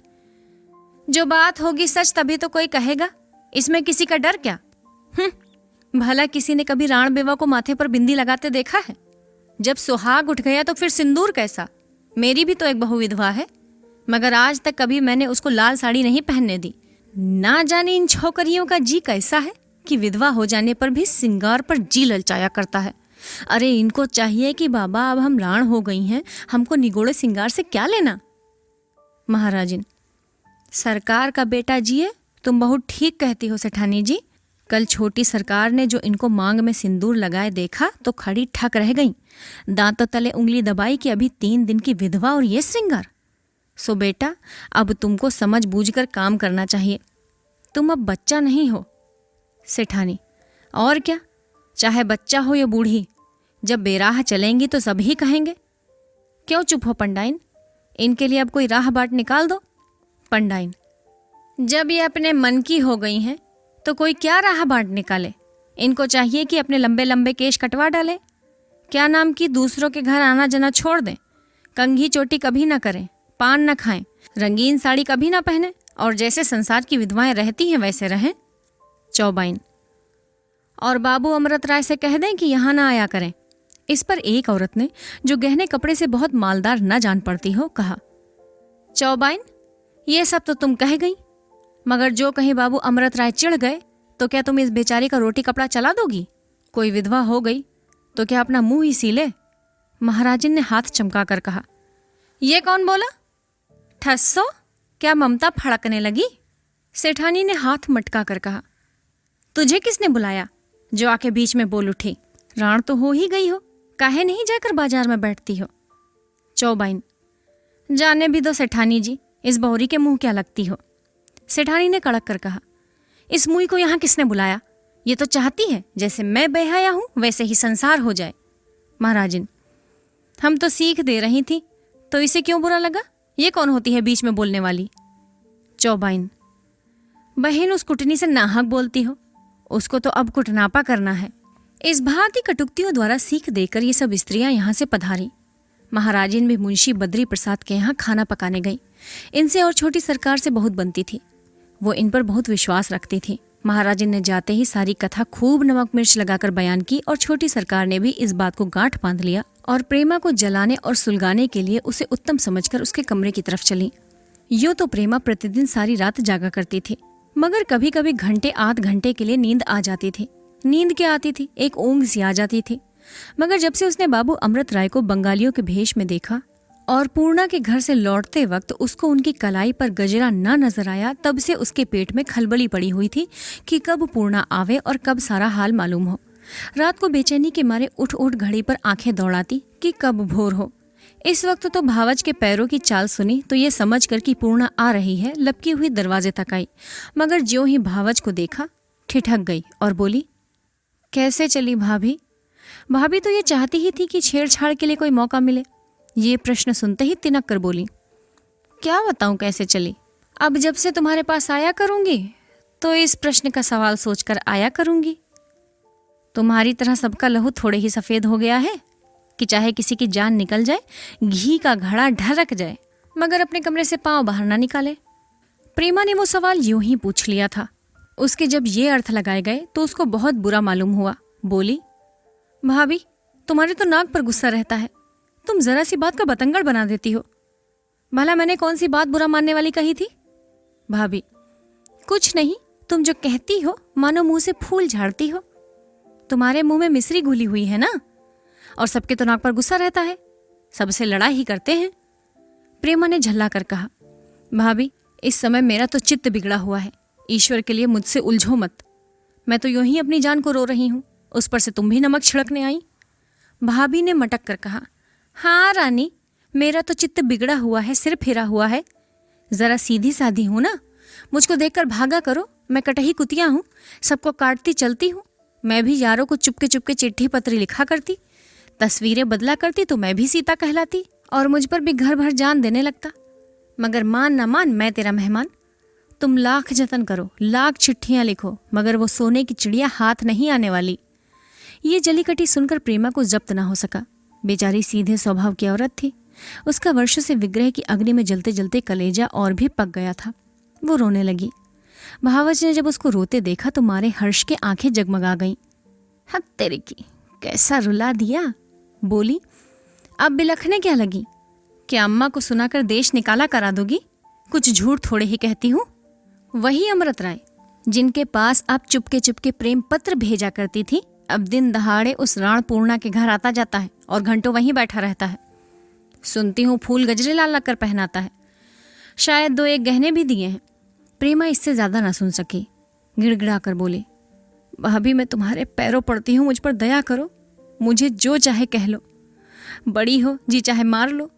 जो बात होगी सच तभी तो कोई कहेगा, इसमें किसी का डर क्या? भला किसी ने कभी राण बेवा को माथे पर बिंदी लगाते देखा है? जब सुहाग उठ गया तो फिर सिंदूर कैसा? मेरी भी तो एक बहू विधवा है, मगर आज तक कभी मैंने उसको लाल साड़ी नहीं पहनने दी। ना जाने इन छोकरियों का जी कैसा है कि विधवा हो जाने पर भी सिंगार पर जी ललचाया करता है। अरे इनको चाहिए कि बाबा अब हम राण हो गई हैं, हमको निगोड़े सिंगार से क्या लेना। महाराजिन, सरकार का बेटा जिए, तुम बहुत ठीक कहती हो सेठानी जी। कल छोटी सरकार ने जो इनको मांग में सिंदूर लगाए देखा तो खड़ी ठक रह गई, दांतों तले उंगली दबाई कि अभी 3 दिन की विधवा और ये श्रृंगार। सो बेटा, अब तुमको समझ बूझकर काम करना चाहिए, तुम अब बच्चा नहीं हो। सेठानी, और क्या, चाहे बच्चा हो या बूढ़ी, जब बेराह चलेंगी तो सभी कहेंगे। क्यों चुप हो पंडाइन, इनके लिए अब कोई राह बाट निकाल दो। पंडाइन, जब ये अपने मन की हो गई हैं तो कोई क्या राह बाट निकाले। इनको चाहिए कि अपने लंबे लंबे केश कटवा डालें, क्या नाम की दूसरों के घर आना जाना छोड़ दें, कंघी चोटी कभी ना करें, पान न खाएं, रंगीन साड़ी कभी ना पहने, और जैसे संसार की विधवाएं रहती हैं वैसे रहें। चौबाइन, और बाबू अमृत राय से कह दें कि यहाँ ना आया करें। इस पर एक औरत ने, जो गहने कपड़े से बहुत मालदार न जान पड़ती हो, कहा, चौबाइन, ये सब तो तुम कह गई, मगर जो कहीं बाबू अमृत राय चिढ़ गए तो क्या तुम इस बेचारी का रोटी कपड़ा चला दोगी? कोई विधवा हो गई तो क्या अपना मुंह ही सीले? महाराजन ने हाथ चमका कर कहा। ये कौन बोला? ठस्सो, क्या ममता फड़कने लगी? सेठानी ने हाथ मटका कर कहा। तुझे किसने बुलाया जो आके बीच में बोल उठी? राण तो हो ही गई हो, काहे नहीं जाकर बाजार में बैठती हो? चौबाइन, जाने भी दो सेठानी जी, इस बहुरी के मुंह क्या लगती हो? सेठानी ने कड़क कर कहा। इस मुई को यहाँ किसने बुलाया? ये तो चाहती है जैसे मैं बेहया हूं वैसे ही संसार हो जाए। महाराजिन, हम तो सीख दे रही थी, तो इसे क्यों बुरा लगा? ये कौन होती है बीच में बोलने वाली? चौबाइन, बहन उस कुटनी से नाहक बोलती हो, उसको तो अब कुटनापा करना है। इस भांति कटुक्तियों द्वारा सीख देकर ये सब स्त्रियां यहाँ से पधारी। महाराजिन भी मुंशी बद्री प्रसाद के यहाँ खाना पकाने गई। इनसे और छोटी सरकार से बहुत बनती थी, वो इन पर बहुत विश्वास रखती थी। महाराजिन ने जाते ही सारी कथा खूब नमक मिर्च लगाकर बयान की और छोटी सरकार ने भी इस बात को गांठ बांध लिया और प्रेमा को जलाने और सुलगाने के लिए उसे उत्तम समझकर उसके कमरे की तरफ चली। यूं तो प्रेमा प्रतिदिन सारी रात जागा करती थी, मगर कभी कभी घंटे आध घंटे के लिए नींद आ जाती थी। नींद क्या आती थी, एक ऊंघ सी आ जाती थी। मगर जब से उसने बाबू अमृत राय को बंगालियों के भेष में देखा और पूर्णा के घर से लौटते वक्त उसको उनकी कलाई पर गजरा न नजर आया, तब से उसके पेट में खलबली पड़ी हुई थी कि कब पूर्णा आवे और कब सारा हाल मालूम हो। रात को बेचैनी के मारे उठ उठ घड़ी पर आंखें दौड़ाती कि कब भोर हो। इस वक्त तो भावच के पैरों की चाल सुनी तो ये समझकर कि पूर्णा आ रही है, लपकी हुई दरवाजे तक आई, मगर ज्यों ही भावच को देखा ठिठक गई और बोली, कैसे चली भाभी? भाभी तो ये चाहती ही थी कि छेड़छाड़ के लिए कोई मौका मिले। ये प्रश्न सुनते ही तिनक कर बोली, क्या बताऊं कैसे चली? अब जब से तुम्हारे पास आया करूंगी तो इस प्रश्न का सवाल सोचकर आया करूंगी। तुम्हारी तरह सबका लहू थोड़े ही सफेद हो गया है कि चाहे किसी की जान निकल जाए, घी का घड़ा ढरक जाए, मगर अपने कमरे से पांव बाहर ना निकाले। प्रेमा ने वो सवाल यूं ही पूछ लिया था। उसके जब ये अर्थ लगाए गए तो उसको बहुत बुरा मालूम हुआ। बोली, भाभी तुम्हारे तो नाक पर गुस्सा रहता है, तुम जरा सी बात का बतंगड़ बना देती हो। भला मैंने कौन सी बात बुरा मानने वाली कही थी? भाभी, कुछ नहीं, तुम जो कहती हो मानो मुंह से फूल झाड़ती हो। तुम्हारे मुंह में मिश्री घुली हुई है ना, और सबके तो नाक पर गुस्सा रहता है, सबसे लड़ाई ही करते हैं। प्रेमा ने झल्ला कर कहा, भाभी इस समय मेरा तो चित्त बिगड़ा हुआ है, ईश्वर के लिए मुझसे उलझो मत। मैं तो यूं ही अपनी जान को रो रही हूं, उस पर से तुम भी नमक छिड़कने आई। भाभी ने मटक कर कहा, हाँ रानी, मेरा तो चित्त बिगड़ा हुआ है, सिर फिरा हुआ है। जरा सीधी साधी हूं ना, मुझको देखकर भागा करो। मैं कटही कुतिया हूं, सबको काटती चलती हूं। मैं भी यारों को चुपके चुपके चिट्ठी पत्री लिखा करती, तस्वीरें बदला करती तो मैं भी सीता कहलाती और मुझ पर भी घर भर जान देने लगता। मगर मान ना मान, मैं तेरा मेहमान। तुम लाख जतन करो, लाख चिट्ठियां लिखो, मगर वो सोने की चिड़िया हाथ नहीं आने वाली। ये जलीकटी सुनकर प्रेमा को जब्त ना हो सका। बेचारी सीधे स्वभाव की औरत थी। उसका वर्षों से विग्रह की अग्नि में जलते जलते कलेजा और भी पक गया था। वो रोने लगी। भावच ने जब उसको रोते देखा तो मारे हर्ष के आंखें जगमगा गईं। हद तेरे की, कैसा रुला दिया। बोली, अब बिलखने क्या लगी? क्या अम्मा को सुनाकर देश निकाला करा दोगी? कुछ झूठ थोड़े ही कहती हूँ। वही अमृत राय जिनके पास आप चुपके चुपके प्रेम पत्र भेजा करती थी, अब दिन दहाड़े उस राण पूर्णा के घर आता जाता है और घंटों वहीं बैठा रहता है। सुनती हूँ फूल गजरे ला ला कर पहनाता है, शायद 2-1 गहने भी दिए हैं। प्रेमा इससे ज्यादा ना सुन सकी, गिड़गिड़ा कर बोली, भाभी मैं तुम्हारे पैरों पड़ती हूँ, मुझ पर दया करो, मुझे जो चाहे कह लो, बड़ी हो जी चाहे मार लो,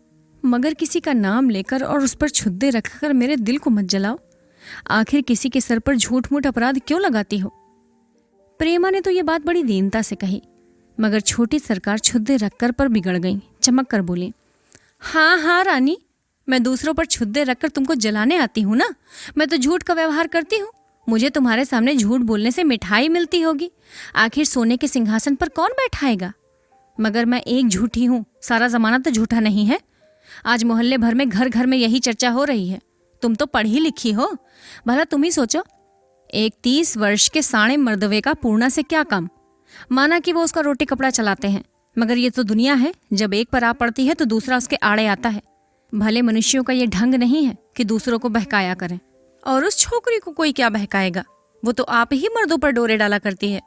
मगर किसी का नाम लेकर और उस पर छुद्दे रखकर मेरे दिल को मत जलाओ। आखिर किसी के सर पर झूठ मूठ अपराध क्यों लगाती हो? प्रेमा ने तो ये बात बड़ी दीनता से कही, मगर छोटी सरकार छुद्दे रखकर पर बिगड़ गई। चमक कर बोली, हाँ हाँ रानी, मैं दूसरों पर छुद्दे रखकर तुमको जलाने आती हूँ ना। मैं तो झूठ का व्यवहार करती हूँ, मुझे तुम्हारे सामने झूठ बोलने से मिठाई मिलती होगी। आखिर सोने के सिंहासन पर कौन बैठाएगा? मगर मैं एक झूठी हूँ, सारा जमाना तो झूठा नहीं है। आज मोहल्ले भर में घर घर में यही चर्चा हो रही है। तुम तो पढ़ी लिखी हो, भला तुम ही सोचो, एक 30 वर्ष के साणे मर्दवे का पूर्णा से क्या काम? माना कि वो उसका रोटी कपड़ा चलाते हैं, मगर ये तो दुनिया है, जब एक पर आ पड़ती है तो दूसरा उसके आड़े आता है। भले मनुष्यों का ये ढंग नहीं है कि दूसरों को बहकाया करें। और उस छोकरी को कोई क्या बहकाएगा, वो तो आप ही मर्दों पर डोरे डाला करती है।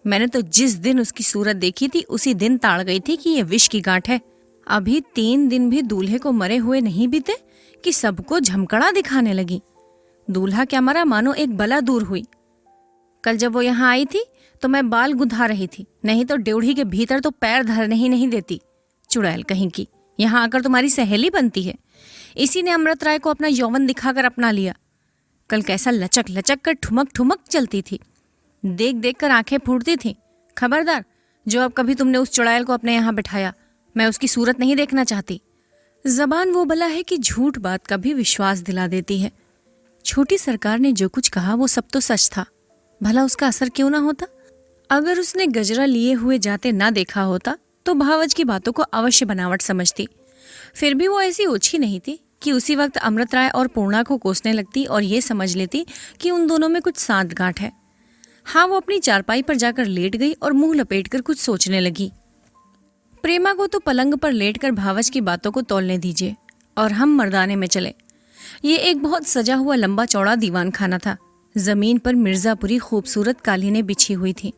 मैंने तो जिस दिन उसकी सूरत देखी थी उसी दिन ताड़ गई थी कि ये विष की गांठ है। अभी 3 दिन भी दूल्हे को मरे हुए नहीं बीते कि सबको झमकड़ा दिखाने लगी। दूल्हा क्या मरा, मानो एक बला दूर हुई। कल जब वो यहाँ आई थी तो मैं बाल गुंधा रही थी, नहीं तो ड्योढ़ी के भीतर तो पैर धरने ही नहीं देती। चुड़ैल कहीं की, यहाँ आकर तुम्हारी सहेली बनती है। इसी ने अमृत राय को अपना यौवन दिखाकर अपना लिया। कल कैसा लचक लचक कर ठुमक ठुमक चलती थी, देख देख कर आंखें फूटती थीं। खबरदार, जो अब कभी तुमने उस चुड़ैल को अपने यहाँ बिठाया, मैं उसकी सूरत नहीं देखना चाहती। जबान वो बला है कि झूठ बात का भी विश्वास दिला देती है। छोटी सरकार ने जो कुछ कहा वो सब तो सच था, भला उसका असर क्यों ना होता। अगर उसने गजरा लिए हुए जाते ना देखा होता तो भावज की बातों को अवश्य बनावट समझती। फिर भी वो ऐसी ओछी नहीं थी कि उसी वक्त अमृत राय और पूर्णा को कोसने लगती और ये समझ लेती कि उन दोनों में कुछ सांठगांठ है। हाँ, वो अपनी चारपाई पर जाकर लेट गई और मुंह लपेटकर कुछ सोचने लगी। प्रेमा को तो पलंग पर लेटकर भावज की बातों को तौलने दीजिए और हम मर्दाने में चले। ये एक बहुत सजा हुआ लंबा चौड़ा दीवान खाना था। जमीन पर मिर्जापुरी खूबसूरत कालीनें बिछी हुई थी,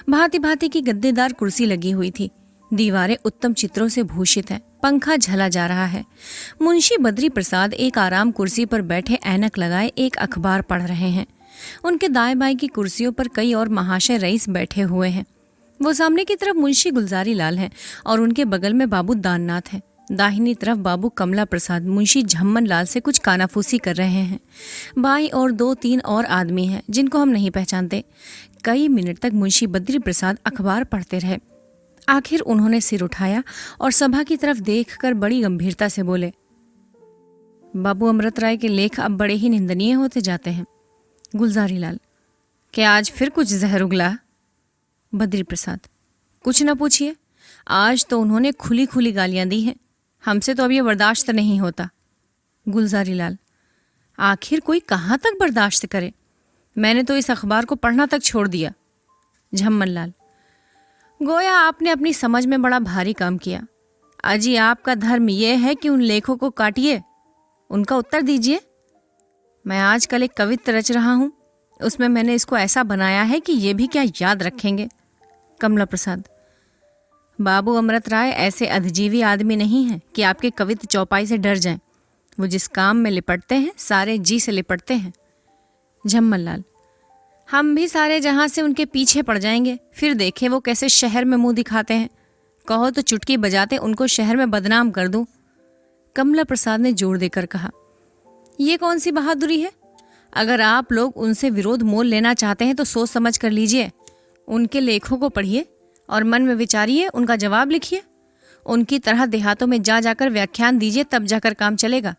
भांति भांति की गद्देदार कुर्सी लगी हुई थी। दीवारें उत्तम चित्रों से भूषित हैं, पंखा झला जा रहा है। मुंशी बद्री प्रसाद एक आराम कुर्सी पर बैठे ऐनक लगाए एक अखबार पढ़ रहे हैं। उनके दाएं बाएं की कुर्सियों पर कई और महाशय रईस बैठे हुए हैं। वो सामने की तरफ मुंशी गुलजारी लाल हैं और उनके बगल में बाबू दाननाथ हैं। दाहिनी तरफ बाबू कमला प्रसाद मुंशी झम्मन लाल से कुछ कानाफूसी कर रहे हैं। बाईं और 2-3 और आदमी हैं जिनको हम नहीं पहचानते। कई मिनट तक मुंशी बद्री प्रसाद अखबार पढ़ते रहे। आखिर उन्होंने सिर उठाया और सभा की तरफ देखकर बड़ी गंभीरता से बोले, बाबू अमृत राय के लेख अब बड़े ही निंदनीय होते जाते हैं। गुलजारी लाल, क्या आज फिर कुछ जहर उगला? बद्री प्रसाद, कुछ न पूछिए, आज तो उन्होंने खुली खुली गालियां दी हैं। हमसे तो अब ये बर्दाश्त नहीं होता। गुलजारी लाल, आखिर कोई कहाँ तक बर्दाश्त करे? मैंने तो इस अखबार को पढ़ना तक छोड़ दिया। झम्मन लाल, गोया आपने अपनी समझ में बड़ा भारी काम किया। अजी आपका धर्म यह है कि उन लेखों को काटिए, उनका उत्तर दीजिए। मैं आजकल एक कवित्त रच रहा हूँ, उसमें मैंने इसको ऐसा बनाया है कि ये भी क्या याद रखेंगे। कमला प्रसाद, बाबू अमृत राय ऐसे अधजीवी आदमी नहीं हैं कि आपके कवित्त चौपाई से डर जाएं। वो जिस काम में लिपटते हैं सारे जी से लिपटते हैं। झम्मन लाल, हम भी सारे जहां से उनके पीछे पड़ जाएंगे, फिर देखें वो कैसे शहर में मुंह दिखाते हैं। कहो तो चुटकी बजाते उनको शहर में बदनाम कर दूं। कमला प्रसाद ने जोर देकर कहा, ये कौन सी बहादुरी है? अगर आप लोग उनसे विरोध मोल लेना चाहते हैं तो सोच समझ कर लीजिए। उनके लेखों को पढ़िए और मन में विचारिए, उनका जवाब लिखिए। उनकी तरह देहातों में जा जाकर व्याख्यान दीजिए, तब जाकर काम चलेगा।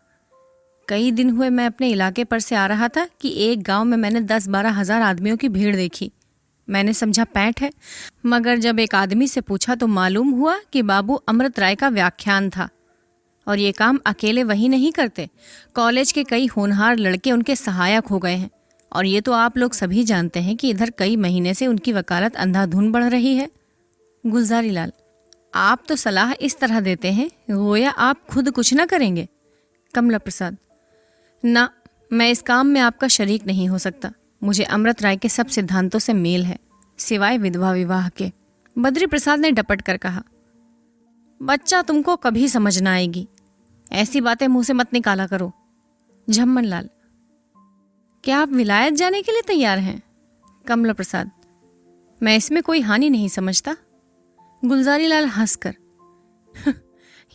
कई दिन हुए मैं अपने इलाके पर से आ रहा था कि एक गांव में मैंने 10-12 हजार आदमियों की भीड़ देखी। मैंने समझा पैंट है, मगर जब एक आदमी से पूछा तो मालूम हुआ कि बाबू अमृत राय का व्याख्यान था। और ये काम अकेले वही नहीं करते, कॉलेज के कई होनहार लड़के उनके सहायक हो गए हैं। और ये तो आप लोग सभी जानते हैं कि इधर कई महीने से उनकी वकालत अंधाधुन बढ़ रही है। गुलजारी लाल, आप तो सलाह इस तरह देते हैं गोया आप खुद कुछ ना करेंगे। कमला प्रसाद, ना, मैं इस काम में आपका शरीक नहीं हो सकता। मुझे अमृत राय के सब सिद्धांतों से मेल है, सिवाय विधवा विवाह के। बद्री प्रसाद ने डपट कर कहा, बच्चा तुमको कभी समझ ना आएगी, ऐसी बातें मुंह से मत निकाला करो। झम्मन लाल, क्या आप विलायत जाने के लिए तैयार हैं? कमला प्रसाद, मैं इसमें कोई हानि नहीं समझता। गुलजारी लाल हंसकर,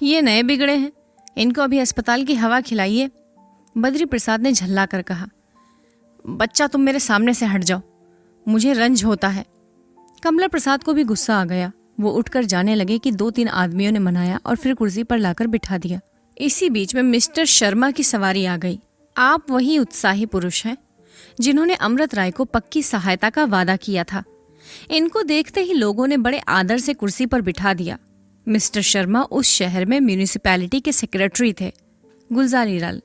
ये नए बिगड़े हैं, इनको अभी अस्पताल की हवा खिलाइए। बद्री प्रसाद ने झल्ला कर कहा, बच्चा तुम मेरे सामने से हट जाओ, मुझे रंज होता है। कमला प्रसाद को भी गुस्सा आ गया। वो उठकर जाने लगे कि 2-3 आदमियों ने मनाया और फिर कुर्सी पर लाकर बिठा दिया। इसी बीच में मिस्टर शर्मा की सवारी आ गई। आप वही उत्साही पुरुष हैं जिन्होंने अमृत राय को पक्की सहायता का वादा किया था। इनको देखते ही लोगों ने बड़े आदर से कुर्सी पर बिठा दिया। मिस्टर शर्मा उस शहर में म्यूनिसिपैलिटी के सेक्रेटरी थे। गुलजारी लाल,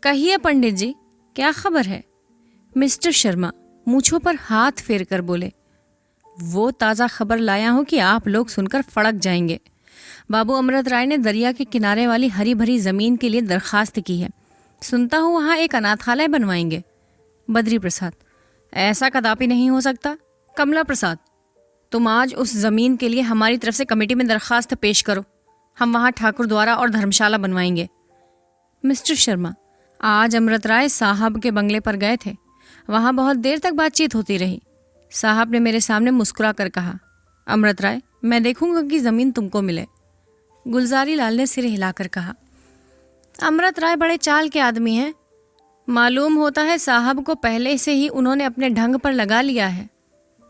कहिए पंडित जी, क्या खबर है? मिस्टर शर्मा मूंछों पर हाथ फेर कर बोले, वो ताज़ा खबर लाया हूं कि आप लोग सुनकर फड़क जाएंगे। बाबू अमृत राय ने दरिया के किनारे वाली हरी भरी जमीन के लिए दरखास्त की है। सुनता हूँ वहाँ एक अनाथालय बनवाएंगे। बद्री प्रसाद, ऐसा कदापि नहीं हो सकता। कमला प्रसाद, तुम आज उस जमीन के लिए हमारी तरफ से कमेटी में दरखास्त पेश करो। हम वहाँ ठाकुर द्वारा और धर्मशाला बनवाएंगे। मिस्टर शर्मा, आज अमृत राय साहब के बंगले पर गए थे। वहाँ बहुत देर तक बातचीत होती रही। साहब ने मेरे सामने मुस्कुरा कर कहा, अमृत राय, मैं देखूंगा कि ज़मीन तुमको मिले। गुलजारी लाल ने सिर हिलाकर कहा, अमृत राय बड़े चाल के आदमी हैं। मालूम होता है साहब को पहले से ही उन्होंने अपने ढंग पर लगा लिया है।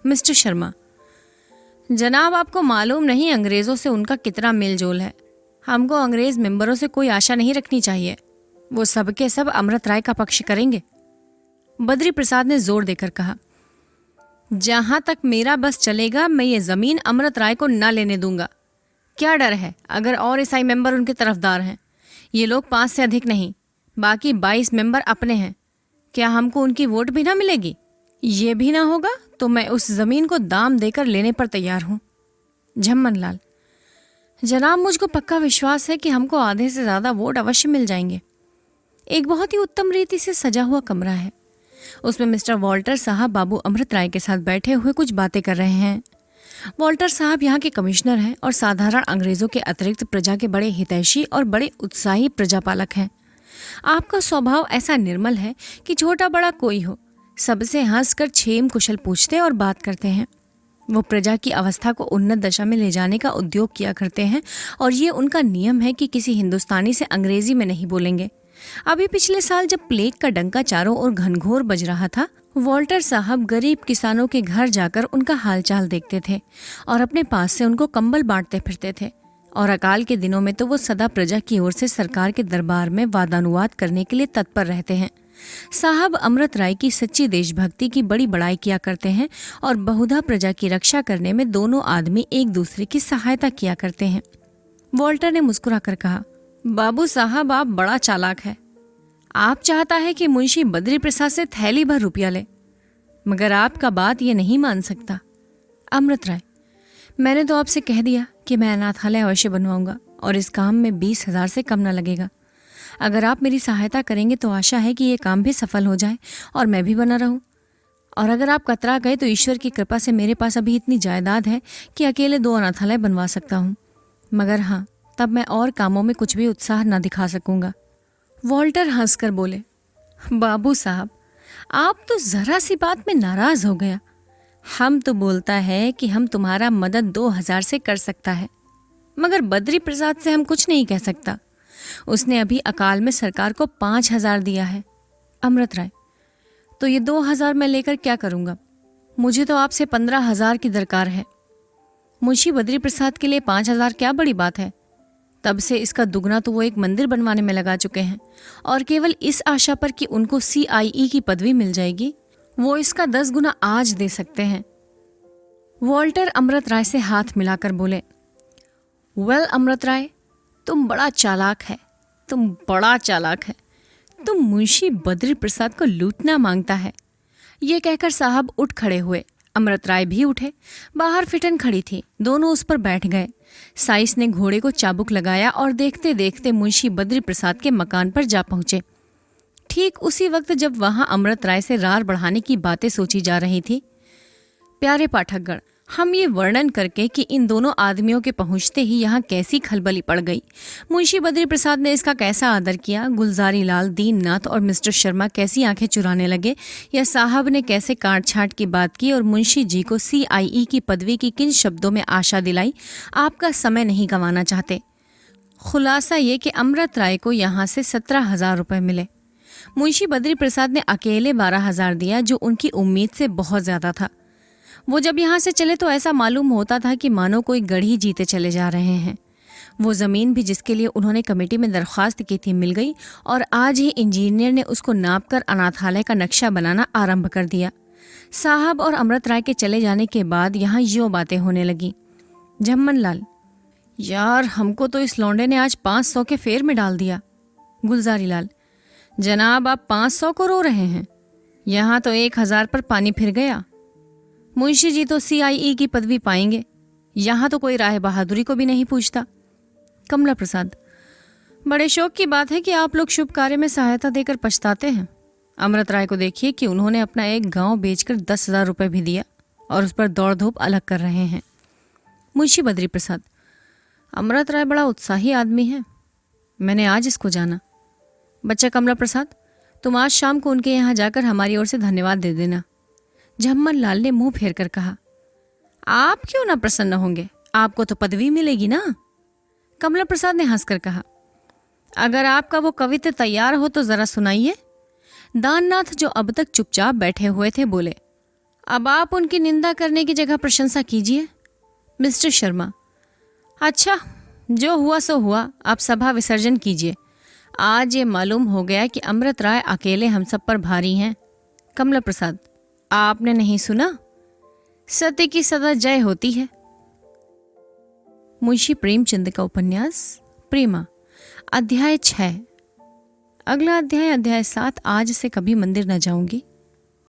मिस्टर शर्मा, जनाब, आपको मालूम नहीं अंग्रेज़ों से उनका कितना मेलजोल है। हमको अंग्रेज़ मेंबरों से कोई आशा नहीं रखनी चाहिए। वो सब के सब अमृत राय का पक्ष करेंगे। बद्री प्रसाद ने जोर देकर कहा, जहां तक मेरा बस चलेगा मैं ये ज़मीन अमृत राय को ना लेने दूंगा। क्या डर है अगर और ईसाई मेंबर उनके तरफदार हैं। ये लोग 5 से अधिक नहीं, बाकी 22 मेंबर अपने हैं। क्या हमको उनकी वोट भी ना मिलेगी? ये भी ना होगा तो मैं उस ज़मीन को दाम देकर लेने पर तैयार हूँ। झम्मन लाल, जनाब, मुझको पक्का विश्वास है कि हमको आधे से ज़्यादा वोट अवश्य मिल जाएंगे। एक बहुत ही उत्तम रीति से सजा हुआ कमरा है। उसमें मिस्टर वॉल्टर साहब बाबू अमृत राय के साथ बैठे हुए कुछ बातें कर रहे हैं। वॉल्टर साहब यहाँ के कमिश्नर हैं और साधारण अंग्रेज़ों के अतिरिक्त प्रजा के बड़े हितैषी और बड़े उत्साही प्रजापालक हैं। आपका स्वभाव ऐसा निर्मल है कि छोटा बड़ा कोई हो, सबसे हंसकर क्षेम कुशल पूछते और बात करते हैं। वो प्रजा की अवस्था को उन्नत दशा में ले जाने का उद्योग किया करते हैं और ये उनका नियम है कि किसी हिंदुस्तानी से अंग्रेजी में नहीं बोलेंगे। अभी पिछले साल जब प्लेग का डंका चारों ओर घनघोर बज रहा था, वॉल्टर साहब गरीब किसानों के घर जाकर उनका हालचाल देखते थे और अपने पास से उनको कंबल बांटते फिरते थे। और अकाल के दिनों में तो वो सदा प्रजा की ओर से सरकार के दरबार में वादानुवाद करने के लिए तत्पर रहते हैं। साहब अमृत राय की सच्ची देशभक्ति की बड़ी बड़ाई किया करते हैं और बहुधा प्रजा की रक्षा करने में दोनों आदमी एक दूसरे की सहायता किया करते हैं। वॉल्टर ने मुस्कुरा कर कहा, बाबू साहब, आप बड़ा चालाक है। आप चाहता है कि मुंशी बद्री प्रसाद से थैली भर रुपया ले, मगर आपका बात ये नहीं मान सकता। अमृत राय, मैंने तो आपसे कह दिया कि मैं अनाथालय अवश्य बनवाऊंगा और इस काम में 20,000 से कम न लगेगा। अगर आप मेरी सहायता करेंगे तो आशा है कि ये काम भी सफल हो जाए और मैं भी बना रहूं। और अगर आप कतरा गए तो ईश्वर की कृपा से मेरे पास अभी इतनी जायदाद है कि अकेले 2 अनाथालय बनवा सकता हूँ। मगर हाँ, तब मैं और कामों में कुछ भी उत्साह न दिखा सकूंगा। वॉल्टर हंसकर बोले, बाबू साहब, आप तो जरा सी बात में नाराज हो गया। हम तो बोलता है कि हम तुम्हारा मदद 2,000 से कर सकता है, मगर बद्री प्रसाद से हम कुछ नहीं कह सकता। उसने अभी अकाल में सरकार को 5,000 दिया है। अमृत राय, तो ये 2,000 मैं लेकर क्या करूंगा? मुझे तो आपसे 15,000 की दरकार है। मुंशी बद्री प्रसाद के लिए 5,000 क्या बड़ी बात है? तब से इसका दुगना तो वो एक मंदिर बनवाने में लगा चुके हैं और केवल इस आशा पर कि उनको CIE की पदवी मिल जाएगी, वो इसका 10 गुना आज दे सकते हैं। वॉल्टर अमृत राय से हाथ मिलाकर बोले, वेल अमृत राय, तुम बड़ा चालाक है, तुम बड़ा चालाक है। तुम मुंशी बद्री प्रसाद को लूटना मांगता है। ये कहकर साहब उठ खड़े हुए। अमृत राय भी उठे। बाहर फिटन खड़ी थी, दोनों उस पर बैठ गए। साइस ने घोड़े को चाबुक लगाया और देखते देखते मुंशी बद्री प्रसाद के मकान पर जा पहुंचे। ठीक उसी वक्त जब वहां अमृत राय से रार बढ़ाने की बातें सोची जा रही थी। प्यारे पाठकगण, हम ये वर्णन करके कि इन दोनों आदमियों के पहुंचते ही यहाँ कैसी खलबली पड़ गई, मुंशी बद्री प्रसाद ने इसका कैसा आदर किया, गुलजारी लाल, दीननाथ और मिस्टर शर्मा कैसी आंखें चुराने लगे, या साहब ने कैसे काट छाट की बात की और मुंशी जी को CIE की पदवी की किन शब्दों में आशा दिलाई, आपका समय नहीं गंवाना चाहते। खुलासा ये कि अमृत राय को यहाँ से 17,000 रुपये मिले। मुंशी बद्री प्रसाद ने अकेले 12,000 दिया, जो उनकी उम्मीद से बहुत ज्यादा था। वो जब यहाँ से चले तो ऐसा मालूम होता था कि मानो कोई गढ़ी जीते चले जा रहे हैं। वो ज़मीन भी जिसके लिए उन्होंने कमेटी में दरख्वास्त की थी मिल गई और आज ही इंजीनियर ने उसको नापकर अनाथालय का नक्शा बनाना आरंभ कर दिया। साहब और अमृत राय के चले जाने के बाद यहाँ यूँ बातें होने लगी। झम्मन लाल, यार हमको तो इस लौंडे ने आज 500 के फेर में डाल दिया। गुलजारी लाल, जनाब आप 500 को रो रहे हैं, यहाँ तो 1,000 पर पानी फिर गया। मुंशी जी तो CIE की पदवी पाएंगे, यहाँ तो कोई राय बहादुरी को भी नहीं पूछता। कमला प्रसाद, बड़े शौक की बात है कि आप लोग शुभ कार्य में सहायता देकर पछताते हैं। अमृत राय को देखिए कि उन्होंने अपना एक गांव बेचकर 10,000 रुपये भी दिया और उस पर दौड़ धूप अलग कर रहे हैं। मुंशी बद्री प्रसाद, अमृत राय बड़ा उत्साही आदमी है, मैंने आज इसको जाना। बच्चा कमला प्रसाद, तुम आज शाम को उनके यहाँ जाकर हमारी ओर से धन्यवाद दे देना। झम्मन लाल ने मुंह फेर कर कहा, आप क्यों ना प्रसन्न होंगे, आपको तो पदवी मिलेगी ना। कमला प्रसाद ने हंसकर कहा, अगर आपका वो कविता तैयार हो तो जरा सुनाइए। दाननाथ, जो अब तक चुपचाप बैठे हुए थे, बोले, अब आप उनकी निंदा करने की जगह प्रशंसा कीजिए। मिस्टर शर्मा, अच्छा, जो हुआ सो हुआ, आप सभा विसर्जन कीजिए। आज ये मालूम हो गया कि अमृत राय अकेले हम सब पर भारी हैं। कमला प्रसाद, आपने नहीं सुना, सत्य की सदा जय होती है। मुंशी प्रेमचंद का उपन्यास प्रेमा, अध्याय 6। अगला अध्याय 7, आज से कभी मंदिर न जाऊंगी।